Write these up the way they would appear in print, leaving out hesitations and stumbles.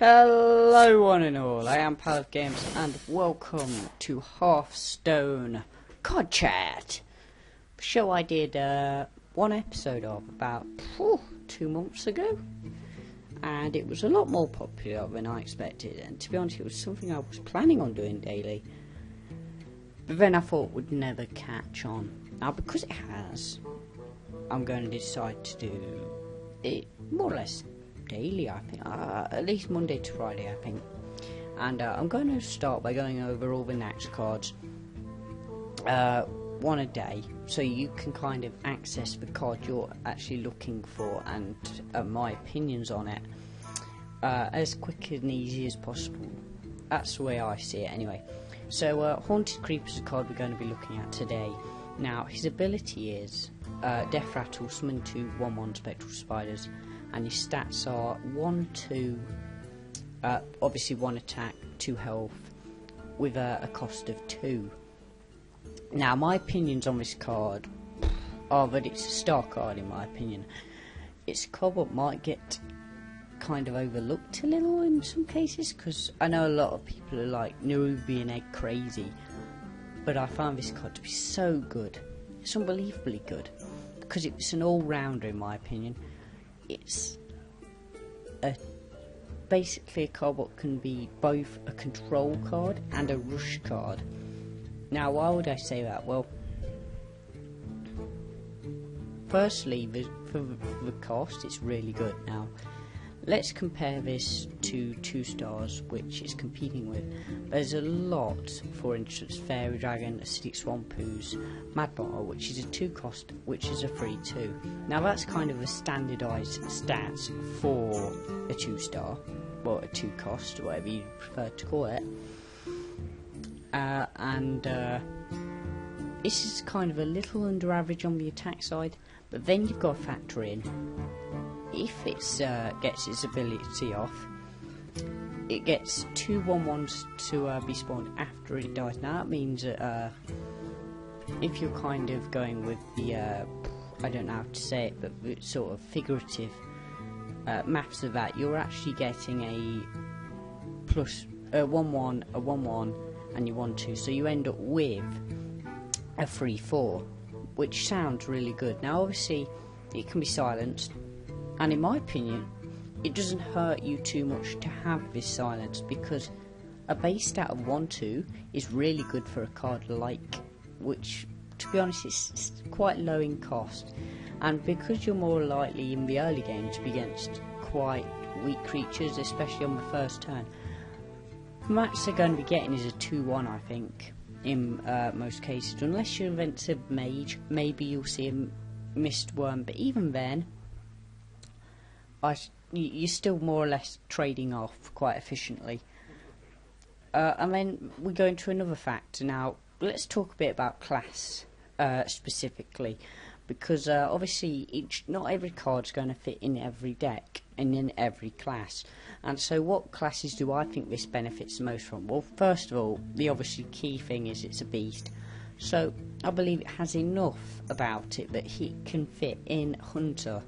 Hello one and all, I am Pal of Games and welcome to Hearthstone Card Chat. The show I did one episode of about 2 months ago, and it was a lot more popular than I expected, and to be honest it was something I was planning on doing daily, but then I thought it would never catch on. Now because it has, I'm going to decide to do it more or less daily, I think, at least Monday to Friday, I think. And I'm going to start by going over all the Naxx cards, one a day, so you can kind of access the card you're actually looking for and my opinions on it as quick and easy as possible. That's the way I see it anyway. So Haunted Creeper is a card we're going to be looking at today. Now his ability is Deathrattle, summon 2 1/1 spectral spiders, and his stats are 1, 2, obviously 1 attack, 2 health, with a cost of 2. Now my opinions on this card are that it's a star card in my opinion. It's a card that might get kind of overlooked a little in some cases, because I know a lot of people are like Nerubian Egg crazy, but I find this card to be so good. It's unbelievably good, because it's an all-rounder in my opinion. It's basically a card that can be both a control card and a rush card. Now why would I say that? Well, firstly, for the cost, it's really good. Now let's compare this to 2 stars which it's competing with. There's a lot, for instance, Fairy Dragon, Acidic Swampoos, Mad Bottle, which is a 2 cost, which is a free 2. Now that's kind of the standardised stats for a 2 star, or a 2 cost, or whatever you prefer to call it. This is kind of a little under average on the attack side, but then you've got to factor in, if it gets its ability off, it gets 2 1/1s to be spawned after it dies. Now that means that if you're kind of going with the, I don't know how to say it, but it's sort of figurative maths of that, you're actually getting a plus a 1/1, a 1/1, and your 1/2, so you end up with a 3/4, which sounds really good. Now obviously it can be silenced, and in my opinion it doesn't hurt you too much to have this silence, because a base stat of 1/2 is really good for a card like, which to be honest it's quite low in cost, and because you're more likely in the early game to be against quite weak creatures, especially on the first turn, the max they're going to be getting is a 2/1, I think, in most cases, unless you're against a mage. Maybe you'll see a mist worm, but even then you're still more or less trading off quite efficiently. And then we go into another factor. Now let's talk a bit about class specifically, because obviously not every card's going to fit in every deck and in every class. And so what classes do I think this benefits the most from? Well, first of all, the obviously key thing is it's a beast, so I believe it has enough about it that it can fit in Hunter,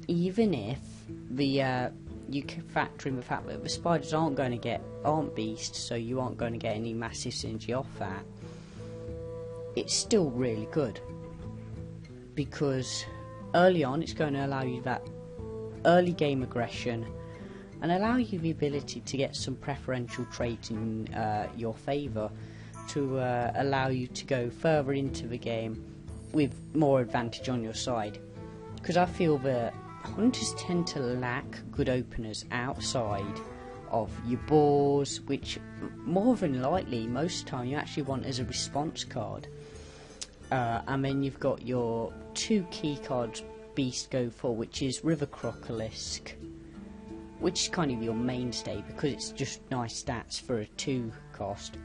even if the you can factor in the fact that the spiders aren't beasts, so you aren't going to get any massive synergy off that. It's still really good, because early on it's going to allow you that early game aggression and allow you the ability to get some preferential trades in your favour to allow you to go further into the game with more advantage on your side. Because I feel that hunters tend to lack good openers outside of your boars, which more than likely most of the time you actually want as a response card. And then you've got your 2 key cards beast go for, which is River Crocolisk, which is kind of your mainstay because it's just nice stats for a 2 cost.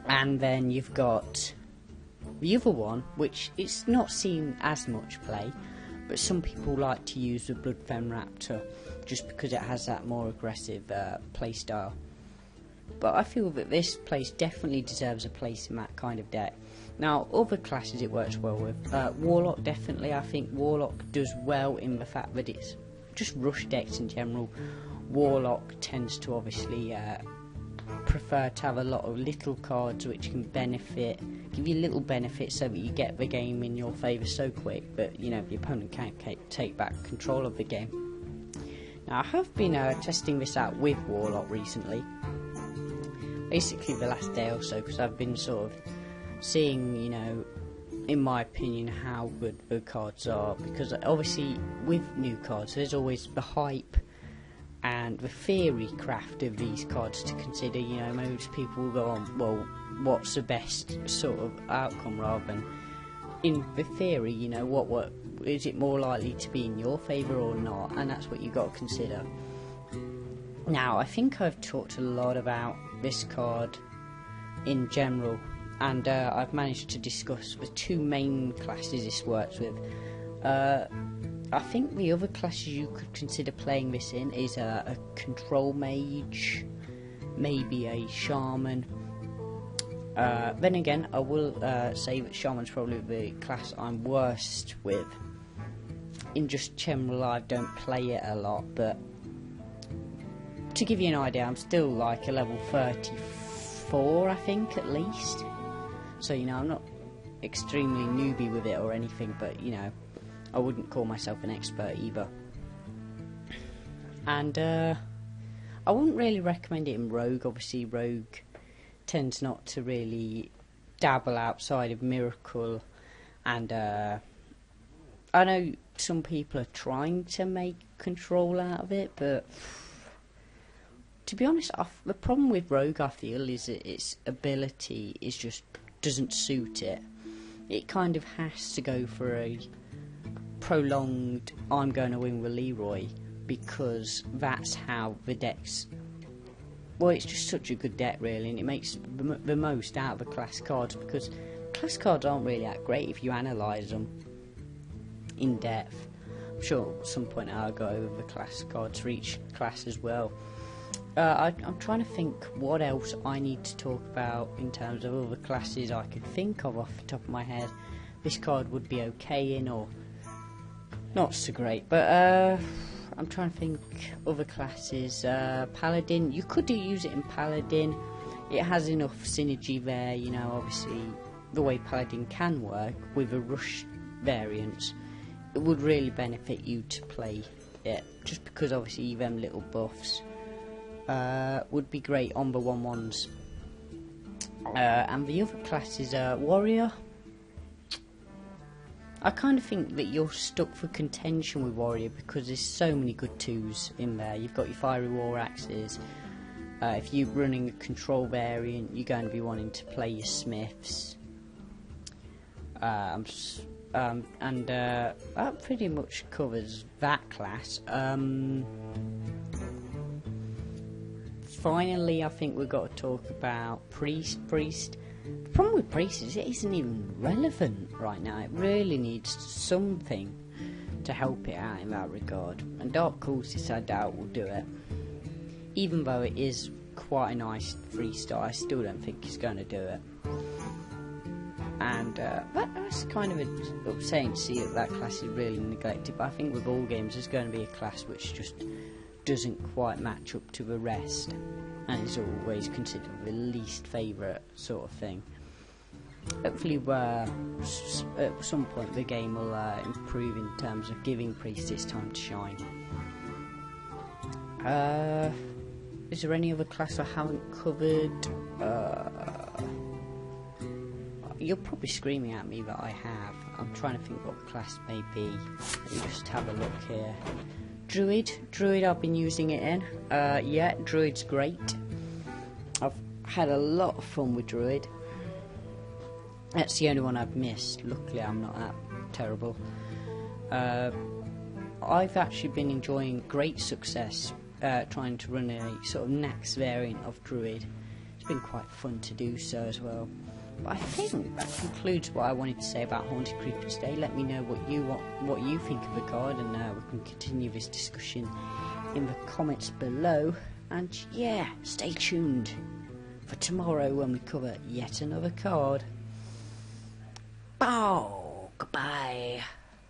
And then you've got the other one, which it's not seen as much play, but some people like to use the Bloodfen Raptor just because it has that more aggressive playstyle. But I feel that this place definitely deserves a place in that kind of deck. Now other classes it works well with. Warlock, definitely. I think Warlock does well in the fact that it's just rush decks in general. Warlock tends to obviously prefer to have a lot of little cards which can give you little benefits so that you get the game in your favour so quick, but you know, the opponent can't take back control of the game. Now, I have been testing this out with Warlock recently, basically the last day or so, because I've been sort of seeing, you know, in my opinion, how good the cards are, because obviously with new cards there's always the hype and the theory craft of these cards to consider. You know, most people will go on, well, what's the best sort of outcome, rather than in the theory, you know, what is it more likely to be in your favour or not, and that's what you got to consider. Now, I think I've talked a lot about this card in general, and I've managed to discuss the two main classes this works with. I think the other classes you could consider playing this in is a control mage, maybe a shaman. Then again, I will say that shaman's probably the class I'm worst with. In just general, I don't play it a lot, but to give you an idea, I'm still like a level 34, I think, at least. So, you know, I'm not extremely newbie with it or anything, but, you know, I wouldn't call myself an expert either. And I wouldn't really recommend it in Rogue. Obviously, Rogue tends not to really dabble outside of Miracle, and I know some people are trying to make control out of it, but to be honest, the problem with Rogue, I feel, is that its ability is just doesn't suit it. It kind of has to go for a prolonged I'm going to win with Leroy, because that's how the deck's, well, it's just such a good deck really, and it makes the most out of the class cards, because class cards aren't really that great if you analyse them in depth. I'm sure at some point I'll go over the class cards for each class as well. I'm trying to think what else I need to talk about in terms of other classes I could think of off the top of my head. This card would be okay in, or not so great, but I'm trying to think other classes. Paladin, you could use it in Paladin. It has enough synergy there, you know, obviously the way Paladin can work with a rush variance. It would really benefit you to play it, just because obviously them little buffs would be great on the 1/1s. And the other class is Warrior. I kind of think that you're stuck for contention with Warrior, because there's so many good 2s in there. You've got your Fiery War Axes. If you're running a control variant, you're going to be wanting to play your Smiths. And that pretty much covers that class. Finally, I think we've got to talk about Priest. The problem with Priest is it isn't even relevant right now. It really needs something to help it out in that regard. And Dark Cultist, I doubt, will do it. Even though it is quite a nice 3-star, I still don't think it's going to do it. And that's kind of upsetting to see that class is really neglected. But I think with all games, there's going to be a class which just doesn't quite match up to the rest, and is always considered the least favourite sort of thing. Hopefully at some point the game will improve in terms of giving Priest its time to shine. Is there any other class I haven't covered? You're probably screaming at me that I have. I'm trying to think what class may be. Let me just have a look here. Druid I've been using it in. Yeah, Druid's great. I've had a lot of fun with Druid. That's the only one I've missed. Luckily I'm not that terrible. I've actually been enjoying great success trying to run a sort of Nax variant of Druid. It's been quite fun to do so as well. But I think that concludes what I wanted to say about Haunted Creepers today. Let me know what you think of the card, and we can continue this discussion in the comments below. And yeah, stay tuned for tomorrow when we cover yet another card. Bow, goodbye.